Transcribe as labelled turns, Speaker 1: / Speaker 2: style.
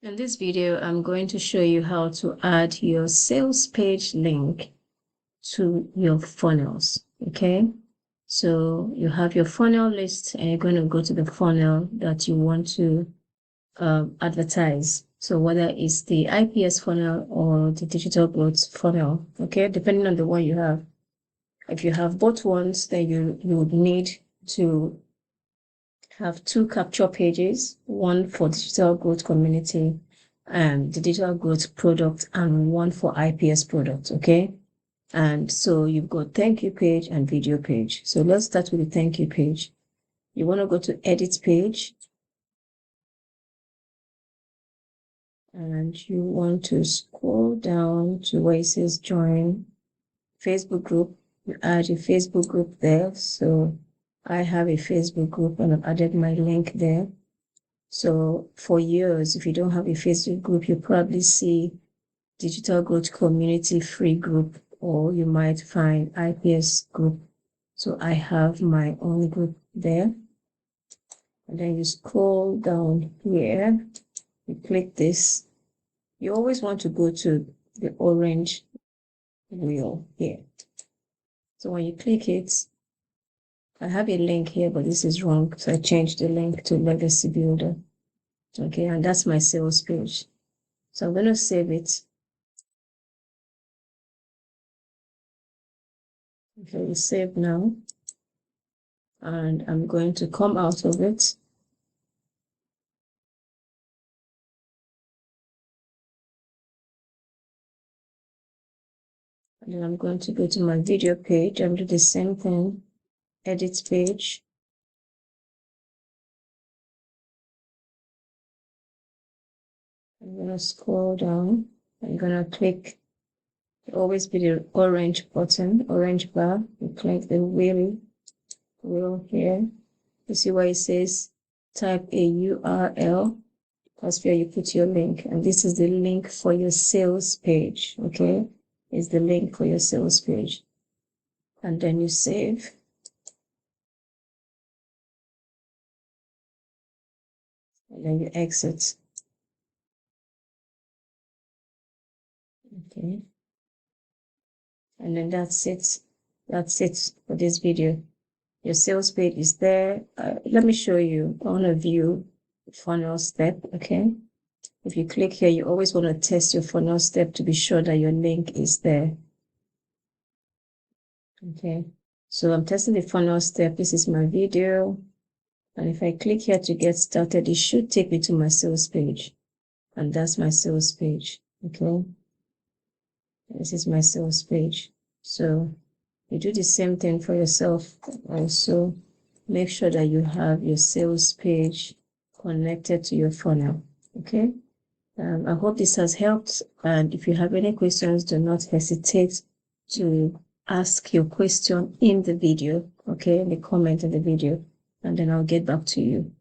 Speaker 1: In this video, I'm going to show you how to add your sales page link to your funnels, okay? So you have your funnel list and you're going to go to the funnel that you want to advertise. So whether it's the IPS funnel or the digital growth funnel, okay? Depending on the one you have. If you have both ones, then you would need to have two capture pages, one for digital growth community and the digital growth product, and one for IPS product, okay? And so you've got thank you page and video page. So let's start with the thank you page. You want to go to edit page and you want to scroll down to where it says join Facebook group. You add a Facebook group there. So I have a Facebook group and I've added my link there. So for years, if you don't have a Facebook group, you probably see Digital Growth Community Free Group, or you might find IPS group. So I have my own group there. And then you scroll down here, you click this. You always want to go to the orange wheel here. So when you click it, I have a link here, but this is wrong. So I changed the link to Legacy Builder. Okay, and that's my sales page. So I'm going to save it. Okay, it's saved now. And I'm going to come out of it. And then I'm going to go to my video page and do the same thing. Edit page. I'm going to scroll down. I'm going to click, always be the orange button, orange bar. You click the wheel here. You see where it says type a URL. That's where you put your link. And this is the link for your sales page. Okay, is the link for your sales page. And then you save. And then you exit. Okay. And then that's it. That's it for this video. Your sales page is there. Let me show you. I want to view funnel step. Okay. If you click here, you always want to test your funnel step to be sure that your link is there. Okay. So I'm testing the funnel step. This is my video. And if I click here to get started, it should take me to my sales page. And that's my sales page. Okay. This is my sales page. So you do the same thing for yourself. Also, make sure that you have your sales page connected to your funnel. Okay. I hope this has helped. And if you have any questions, do not hesitate to ask your question in the video. Okay, in the comment in the video, and then I'll get back to you.